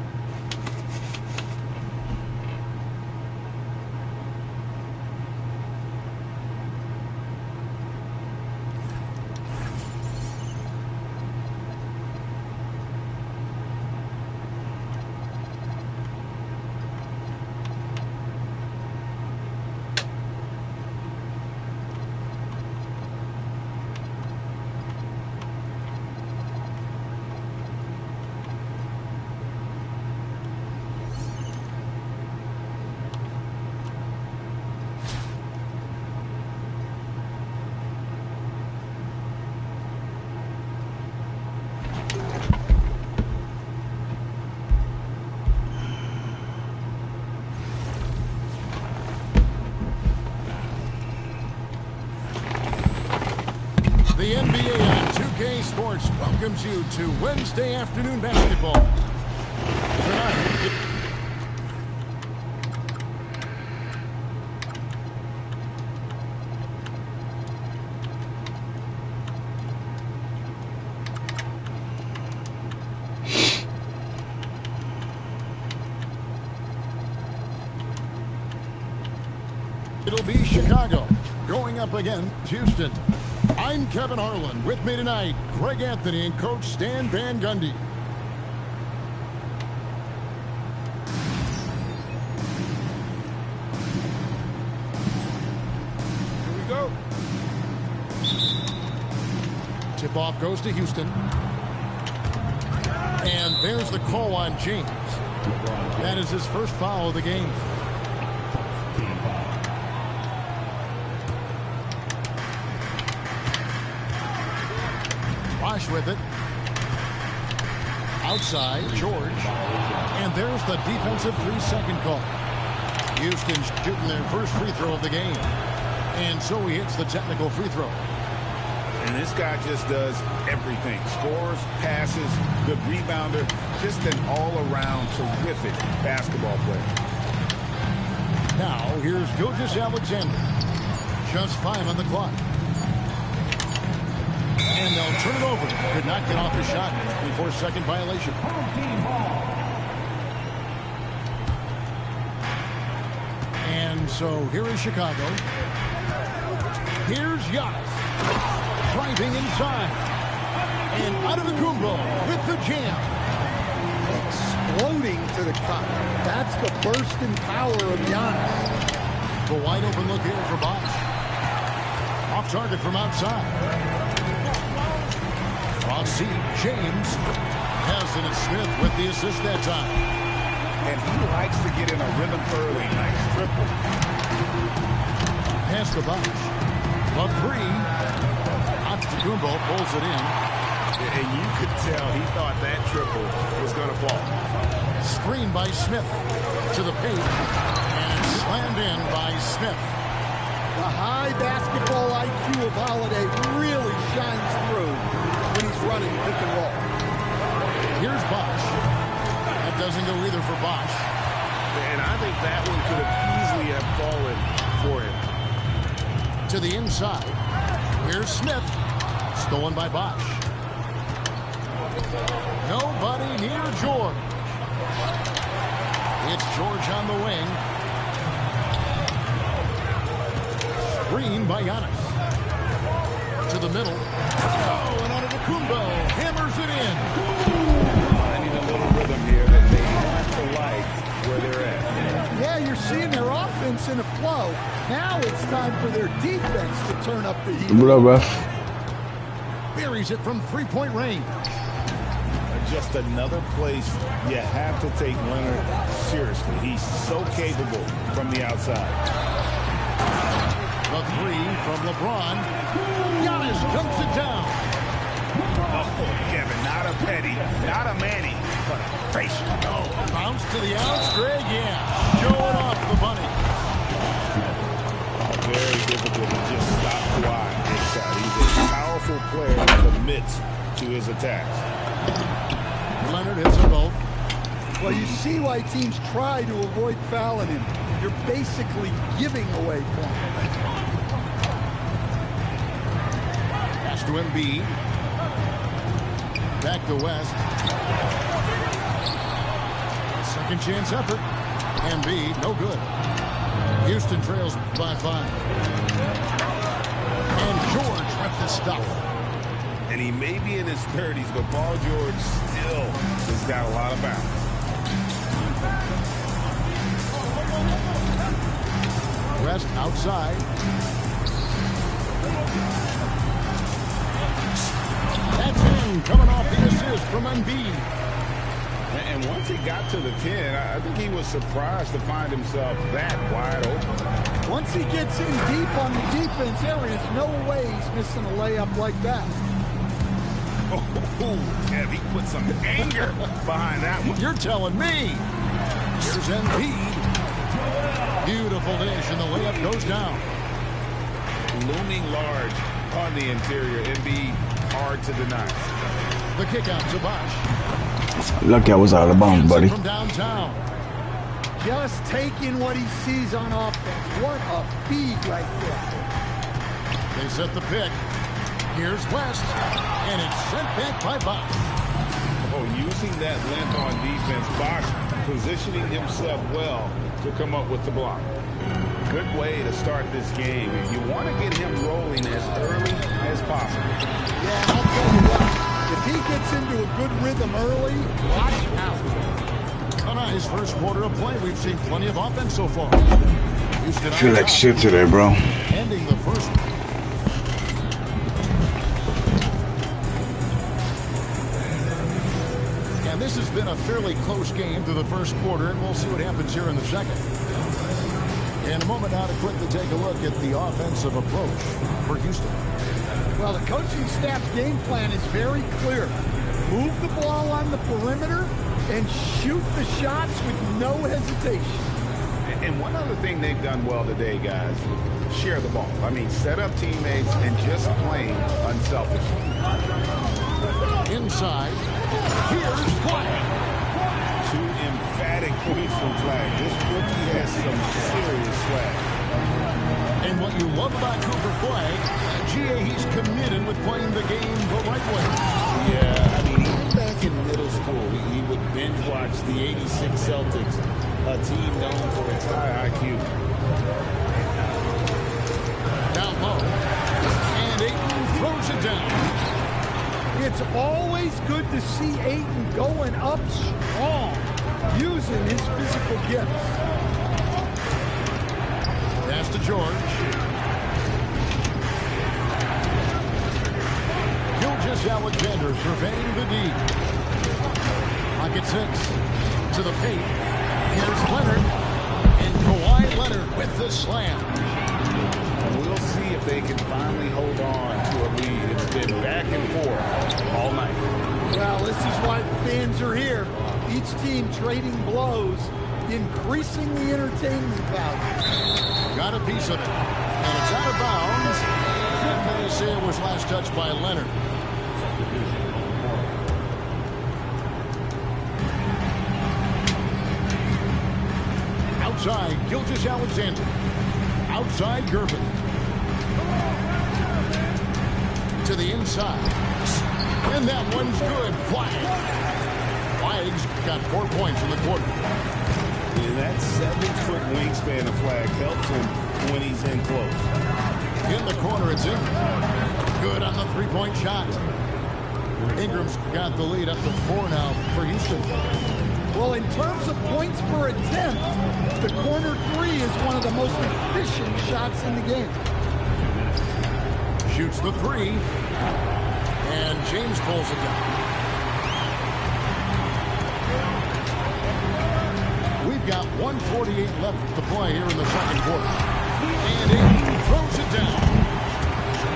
Speaker 1: The NBA on 2K Sports welcomes you to Wednesday afternoon basketball. Tonight, it'll be Chicago going up against Houston. I'm Kevin Harlan. With me tonight, Greg Anthony and Coach Stan Van Gundy.
Speaker 4: Here we go.
Speaker 1: Tip-off goes to Houston. And there's the call on James. That is his first foul of the game. Bosh with it. Outside, George. And there's the defensive 3-second call. Houston shooting their first free throw of the game. And so he hits the technical free throw.
Speaker 4: And this guy just does everything. Scores, passes, good rebounder, just an all-around terrific basketball player.
Speaker 1: Now, here's Gilgeous-Alexander. Just 5 on the clock. And they'll turn it over. Could not get off the shot before second violation. And so here is Chicago. Here's Giannis. Driving inside. And Antetokounmpo with the jam.
Speaker 2: Exploding to the cup. That's the burst in power of Giannis.
Speaker 1: The wide open look here for Bosh. Off target from outside. Rossi, James, Hassan and Smith with the assist that time.
Speaker 4: And he likes to get in a rhythm early. Nice triple.
Speaker 1: Pass the Bosh. Love 3. Antetokounmpo pulls it in.
Speaker 4: And you could tell he thought that triple was going to fall.
Speaker 1: Screen by Smith to the paint. And slammed in by Smith.
Speaker 2: The high basketball IQ of Holiday really shines through when he's running pick and roll.
Speaker 1: Here's Bosh. That doesn't go either for Bosh.
Speaker 4: And I think that one could have easily have fallen for him.
Speaker 1: To the inside. Here's Smith. Stolen by Bosh. Nobody near George. It's George on the wing. Screen by Giannis. To the middle. Oh, and Antetokounmpo hammers it in.
Speaker 4: Finding a little rhythm here that they have to like where they're at.
Speaker 2: Yeah, you're seeing their offense in a flow. Now it's time for their defense to turn up the heat.
Speaker 5: What up, ref?
Speaker 1: Buries it from three-point range.
Speaker 4: Just another place you have to take Leonard seriously. He's so capable from the outside.
Speaker 1: The 3 from LeBron. Giannis dunks it down.
Speaker 4: Oh, Kevin, not a Petty, not a Manny, but a face.
Speaker 1: Oh, bounce to the outs, Greg, yeah. Showing off the bunny.
Speaker 4: Very difficult to just stop Kawhi inside. He's a powerful player that commits to his attacks.
Speaker 1: Leonard hits them both.
Speaker 2: Well, you see why teams try to avoid fouling him. You're basically giving away points. Pass
Speaker 1: to Embiid. Back to West. Second chance effort. Embiid, no good. Houston trails by 5. And George with the stuff.
Speaker 4: And he may be in his 30s, but Paul George still has got a lot of bounce.
Speaker 1: West outside. That's in, coming off the assist from Embiid.
Speaker 4: And once he got to the 10, I think he was surprised to find himself that wide open.
Speaker 2: Once he gets in deep on the defense, there is no way he's missing a layup like that.
Speaker 4: Oh, Kev, he put some anger behind that one.
Speaker 1: You're telling me. Here's Embiid. Beautiful dish, and the layup goes down.
Speaker 4: Looming large on the interior. Embiid hard to deny.
Speaker 1: The kick out to Bosh.
Speaker 5: Lucky I was out of bounds, buddy.
Speaker 1: From downtown.
Speaker 2: Just taking what he sees on offense. What a feed right there.
Speaker 1: They set the pick. Here's West, and it's sent back by Bosh.
Speaker 4: Oh, using that length on defense, Bosh positioning himself well to come up with the block. Good way to start this game. You want to get him rolling as early as possible.
Speaker 2: Yeah, I'll tell you what. If he gets into a good rhythm early, watch out.
Speaker 1: On his first quarter of play, we've seen plenty of offense so far. Houston
Speaker 5: Feel like shit today, bro.
Speaker 1: Ending the first. And this has been a fairly close game through the first quarter, and we'll see what happens here in the second. In a moment now to quickly take a look at the offensive approach for Houston.
Speaker 2: Well, the coaching staff's game plan is very clear. Move the ball on the perimeter and shoot the shots with no hesitation.
Speaker 4: And one other thing they've done well today, guys, share the ball. I mean, set up teammates and just plain unselfish.
Speaker 1: Inside, here's Flag.
Speaker 4: 2 emphatic points from Flag. This rookie has some serious swag.
Speaker 1: And what you love about Cooper Flag, GA, he's committed with playing the game the right way.
Speaker 3: Yeah, I mean, even back in middle school, he would binge watch the '86 Celtics, a team known for its high IQ.
Speaker 1: Down low, and Ayton throws it down.
Speaker 2: It's always good to see Ayton going up strong, using his physical gifts.
Speaker 1: Pass to George. Gilgeous-Alexander surveying the D. Pocket 6 to the paint. Here's Leonard. And Kawhi Leonard with the slam.
Speaker 4: And we'll see if they can finally hold on to a lead. It's been back and forth all night.
Speaker 2: Well, this is why the fans are here. Each team trading blows, increasing the entertainment value.
Speaker 1: Got a piece of it. And it's out of bounds. They say it was last touched by Leonard. Outside, Gilgeous-Alexander. Outside, Gervin. To the inside. And that one's good. Flag's got 4 points in the quarter.
Speaker 4: And that 7-foot wingspan of Flag helps him when he's in close.
Speaker 1: In the corner, it's in. Good on the three-point shot. Ingram's got the lead up to 4 now for Houston.
Speaker 2: Well, in terms of points per attempt, the corner 3 is one of the most efficient shots in the game.
Speaker 1: Shoots the 3. And James pulls it down. We've got 1:48 left to play here in the second quarter. And Ayton throws it down.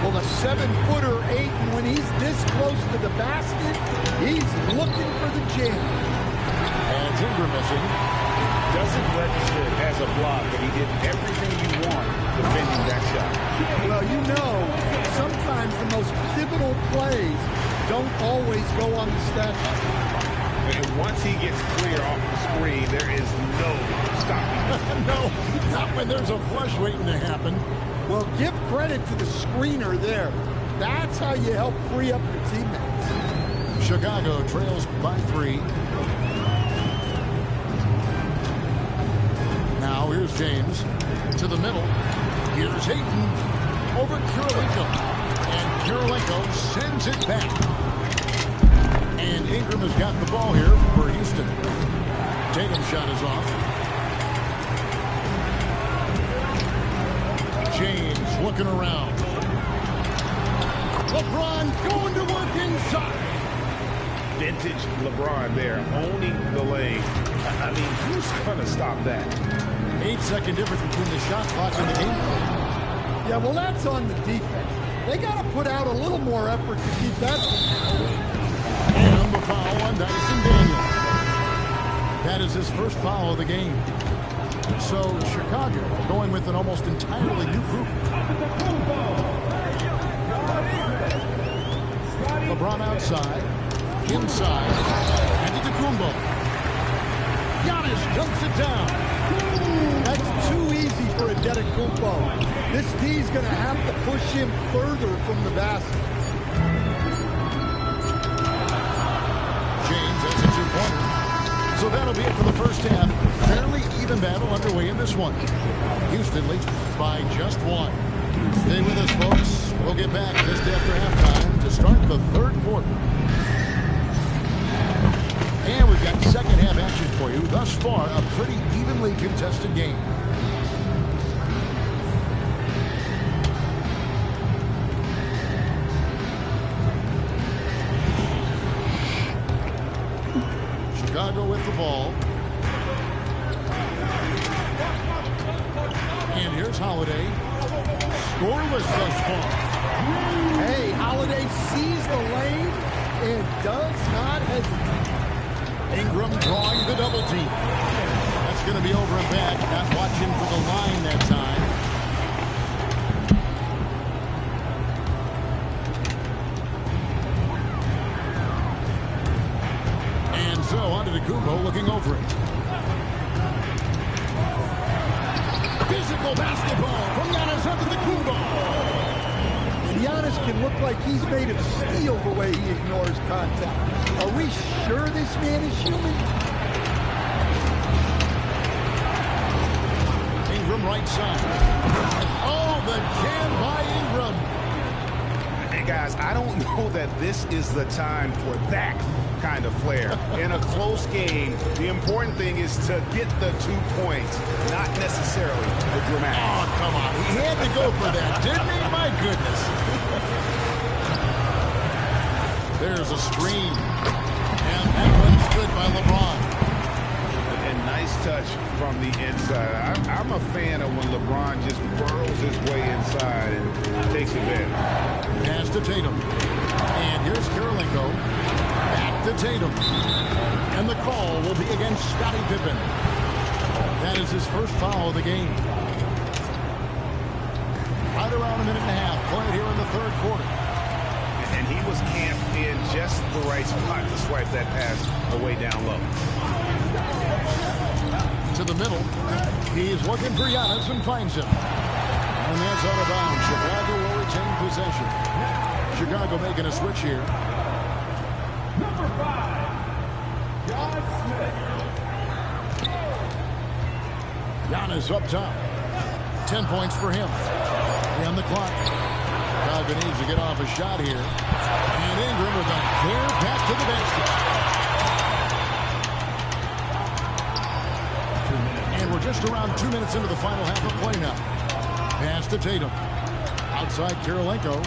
Speaker 2: Well, the 7-footer Ayton, when he's this close to the basket, he's looking for the jam.
Speaker 1: And Ingram missing.
Speaker 4: Doesn't register as a block, but he did everything you want defending that shot.
Speaker 2: Well, you know, sometimes the most pivotal plays don't always go on the stat sheet.
Speaker 4: And once he gets clear off the screen, there is no stopping him.
Speaker 1: No, not when there's a flush waiting to happen.
Speaker 2: Well, give credit to the screener there. That's how you help free up your teammates.
Speaker 1: Chicago trails by 3. Now here's James to the middle. Here's Hayton over Kirilenko. And Kirilenko sends it back. And Ingram has got the ball here for Houston. Tatum's shot is off. James looking around. LeBron going to work inside.
Speaker 4: Vintage LeBron there, owning the lane. I mean, who's going to stop that?
Speaker 1: 8-second difference between the shot clock and the game clock.
Speaker 2: Yeah, well, that's on the defense. They got to put out a little more effort to keep that thing away.
Speaker 1: And the foul on Dyson Daniel. That is his first foul of the game. So Chicago going with an almost entirely new group. LeBron outside, inside, Antetokounmpo. Giannis dumps it down.
Speaker 2: That's too easy for Antetokounmpo. This D's going to have to push him further from the basket.
Speaker 1: James, that's a two-pointer. So that'll be it for the first half. Fairly even battle underway in this one. Houston leads by just 1. Stay with us, folks. We'll get back just after halftime to start the third quarter. And we've got second half action for you. Thus far, a pretty evenly contested game. Chicago with the ball. And here's Holiday. Scoreless thus far.
Speaker 2: Hey, Holiday sees the lane and does not hesitate.
Speaker 1: Ingram drawing the double team. That's going to be over and back. Not watching for the line that time. And so Antetokounmpo looking over it. Physical basketball from Giannis Antetokounmpo.
Speaker 2: Giannis can look like he's made of steel the way he ignores contact. Are we sure this man is human?
Speaker 1: Ingram right side. Oh, the jam by Ingram.
Speaker 4: Hey, guys, I don't know that this is the time for that kind of flair. In a close game, the important thing is to get the 2 points, not necessarily the dramatic.
Speaker 1: Oh, come on. He had to go for that, didn't he? My goodness. There's a screen. And that one's good by LeBron.
Speaker 4: And nice touch from the inside. I'm a fan of when LeBron just burrows his way inside and takes advantage.
Speaker 1: Pass to Tatum. And here's Kirilenko. Back to Tatum. And the call will be against Scottie Pippen. That is his first foul of the game. Right around a minute and a half played here in the third quarter.
Speaker 4: And he was camped in just the right spot to swipe that pass away down low.
Speaker 1: To the middle. He's looking for Giannis and finds him. And that's out of bounds. Chicago will retain possession. Chicago making a switch here.
Speaker 7: Number 5, John Smith.
Speaker 1: Giannis up top. 10 points for him. And the clock. Chicago needs to get off a shot here. And Ingram with a clear pass to the basket. And we're just around 2 minutes into the final half of play now. Pass to Tatum. Outside Kirilenko.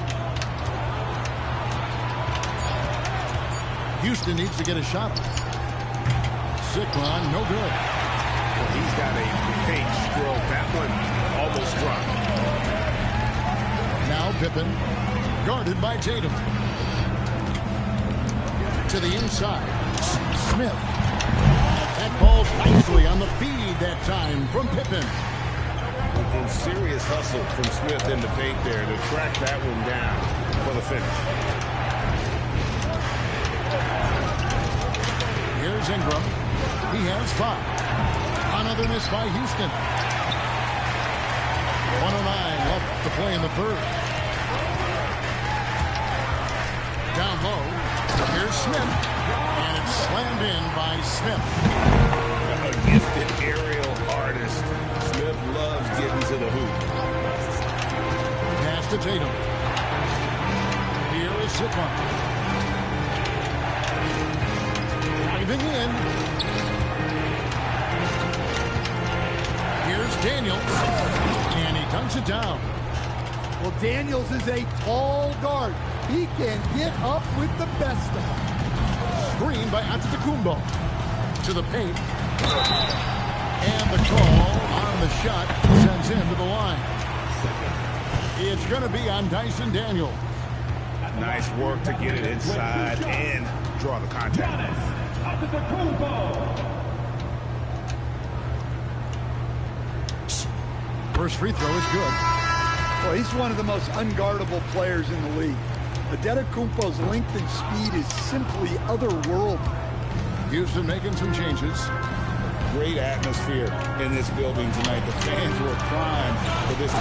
Speaker 1: Houston needs to get a shot. Sikron, no good.
Speaker 4: Well, he's got a paint stroke. That one almost dropped.
Speaker 1: Now Pippen, guarded by Tatum. To the inside, Smith. That falls nicely on the feed that time from Pippen.
Speaker 4: And serious hustle from Smith in the paint there to track that one down for the finish.
Speaker 1: Here's Ingram. He has 5. Another miss by Houston. 109 left to play in the third. Down low. Here's Smith. And it's slammed in by Smith.
Speaker 4: A gifted aerial artist. Smith loves getting to the hoop.
Speaker 1: Pass to Tatum. Here is Sikma. Driving in. Here's Daniels. And he dunks it down.
Speaker 2: Well, Daniels is a tall guard. He can get up with the best of them.
Speaker 1: Screen by Antetokounmpo. To the paint. And the call on the shot sends him to the line. It's going to be on Dyson Daniels.
Speaker 4: Nice work to get it inside and draw the contact.
Speaker 1: First free throw is good.
Speaker 2: Well, he's one of the most unguardable players in the league. Antetokounmpo's length and speed is simply otherworldly.
Speaker 1: Houston making some changes.
Speaker 4: Great atmosphere in this building tonight. The fans were crying for this.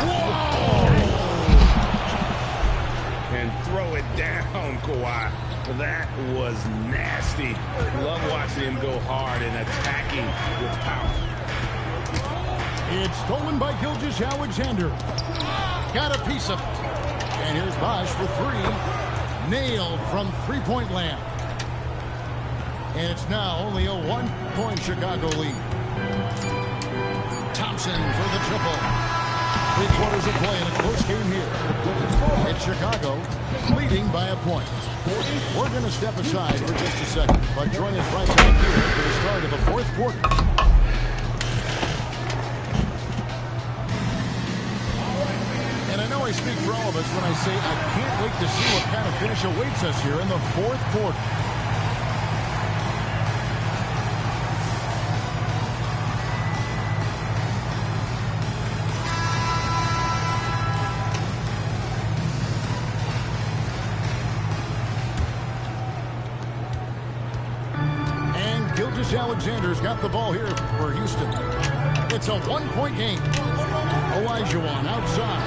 Speaker 4: And throw it down, Kawhi. That was nasty. Love watching him go hard and attacking with power.
Speaker 1: It's stolen by Gilgeous-Alexander. Got a piece of it. And here's Bosh for three. Nailed from three-point land. And it's now only a one-point Chicago lead. Thompson for the triple. 3 quarters of play in a close game here. It's Chicago leading by a point. We're going to step aside for just a second, but join us right back here for the start of the fourth quarter. And I know I speak for all of us when I say I can't wait to see what kind of finish awaits us here in the fourth quarter. Alexander's got the ball here for Houston. It's a one-point game. Olajuwon outside.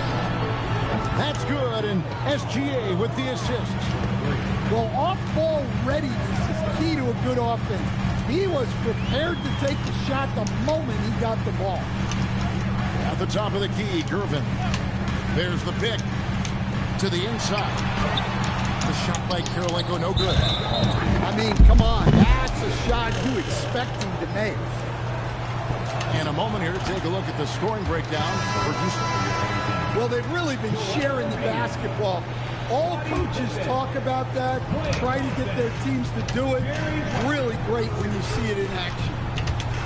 Speaker 1: That's good, and SGA with the assist.
Speaker 2: Well, off-ball readiness is key to a good offense. He was prepared to take the shot the moment he got the ball.
Speaker 1: At the top of the key, Gervin. There's the pick to the inside. The shot by Kirilenko, no good.
Speaker 2: I mean, come on. That's a shot you expect him to make.
Speaker 1: And a moment here to take a look at the scoring breakdown for Houston.
Speaker 2: Well, they've really been sharing the basketball. All coaches talk about that, try to get their teams to do it. Really great when you see it in action.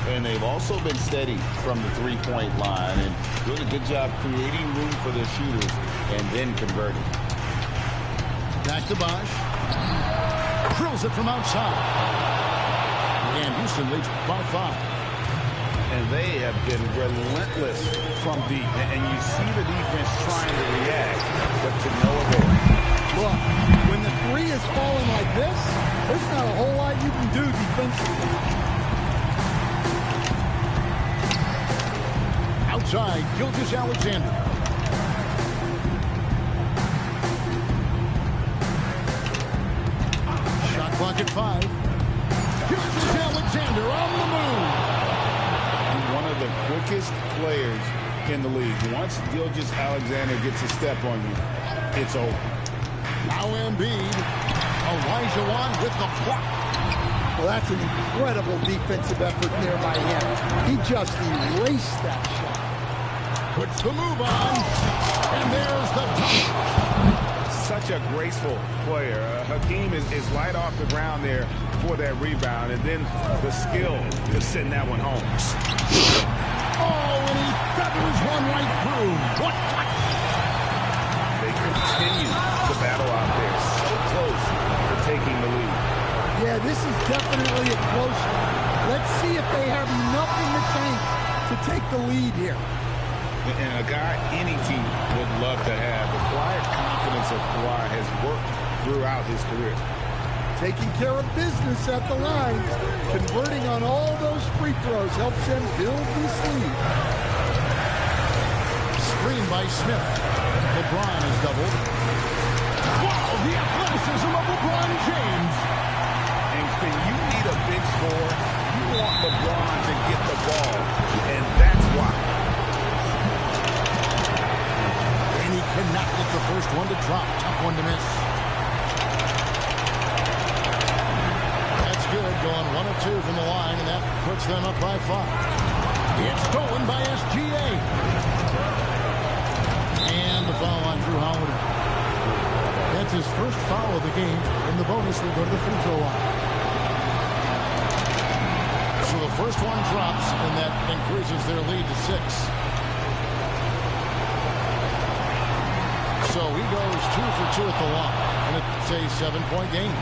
Speaker 3: And they've also been steady from the three-point line and doing a good job creating room for their shooters and then converting.
Speaker 1: Back to Bosh. Drills it from outside. And Houston leads by 5.
Speaker 4: And they have been relentless from deep. And you see the defense trying to react, but to no avail.
Speaker 2: Look, when the three is falling like this, there's not a whole lot you can do defensively.
Speaker 1: Outside, Gilgeous-Alexander. Shot clock at 5. Gilgeous-Alexander on the move.
Speaker 4: And one of the quickest players in the league. Once Gilgeous-Alexander gets a step on you, it's over.
Speaker 1: Now Embiid. Olajuwon with the block.
Speaker 2: Well, that's an incredible defensive effort there by him. He just erased that shot.
Speaker 1: Puts the move on. And there's the dunk.
Speaker 4: Such a graceful player. Hakeem is light off the ground there for that rebound, and then the skill to send that one home.
Speaker 1: Oh, and he feathers one right through. What touch?
Speaker 4: They continue to battle out there, so close to taking the lead.
Speaker 2: Yeah, this is definitely a close one. Let's see if they have enough in the tank to take the lead here.
Speaker 4: And a guy any team would love to have. The quiet confidence of Kawhi has worked throughout his career.
Speaker 2: Taking care of business at the line, converting on all those free throws helps them build this lead.
Speaker 1: Screen by Smith. LeBron is doubled. Wow, the athleticism of LeBron James. 2 from the line, and that puts them up by 5. It's stolen by SGA. And the foul on Drew Holiday. That's his first foul of the game, and the bonus will go to the free throw line. So the first one drops, and that increases their lead to 6. So he goes 2 for 2 at the line, and it's a 7-point game.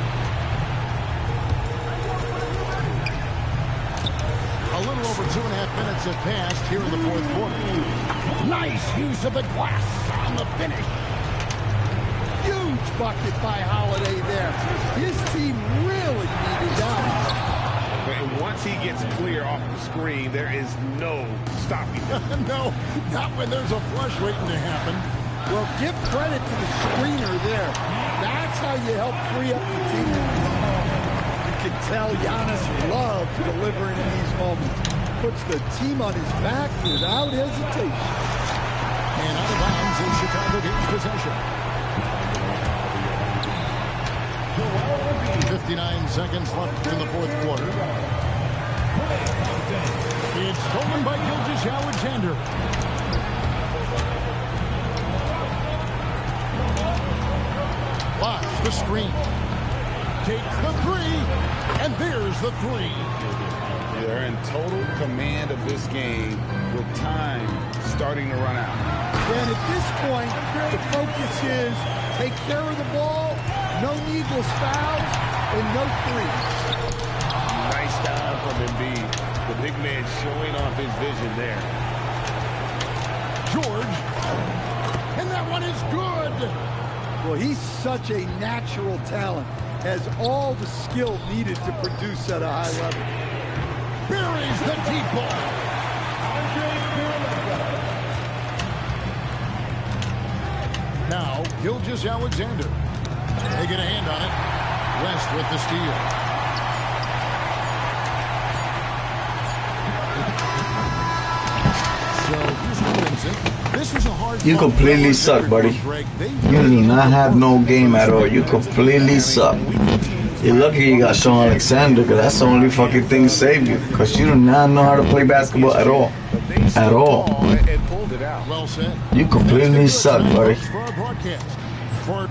Speaker 1: A little over 2.5 minutes have passed here in the fourth quarter.
Speaker 2: Nice use of the glass on the finish. Huge bucket by Holiday there. His team really needed that.
Speaker 4: And once he gets clear off the screen, there is no stopping him.
Speaker 1: No, not when there's a flush waiting to happen.
Speaker 2: Well, give credit to the screener there. That's how you help free up the team. You can tell Giannis loves delivering in these moments. Puts the team on his back without hesitation.
Speaker 1: And out of bounds is Chicago gains possession. 59 seconds left in the fourth quarter. It's stolen by Gilgeous-Alexander. Watch the screen. Takes the 3, and there's the 3.
Speaker 4: They're in total command of this game with time starting to run out.
Speaker 2: And at this point, the focus is take care of the ball, no needless fouls, and no threes.
Speaker 3: Nice time from Embiid. The big man showing off his vision there.
Speaker 1: George. And that one is good.
Speaker 2: Well, he's such a natural talent. Has all the skill needed to produce at a high level.
Speaker 1: Buries the deep ball. Now, Gilgeous-Alexander. They get a hand on it. West with the steal. This was a hard
Speaker 5: You completely suck, buddy. You do not have no game at all. You completely suck. You're lucky you got Sean Alexander, because that's the only fucking thing that saved you. Because you do not know how to play basketball at all. At all.
Speaker 1: Well said.
Speaker 5: You completely suck, buddy.
Speaker 1: For our broadcast. For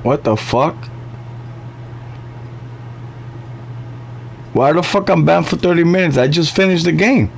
Speaker 5: What the fuck? Why the fuck I'm banned for 30 minutes? I just finished the game.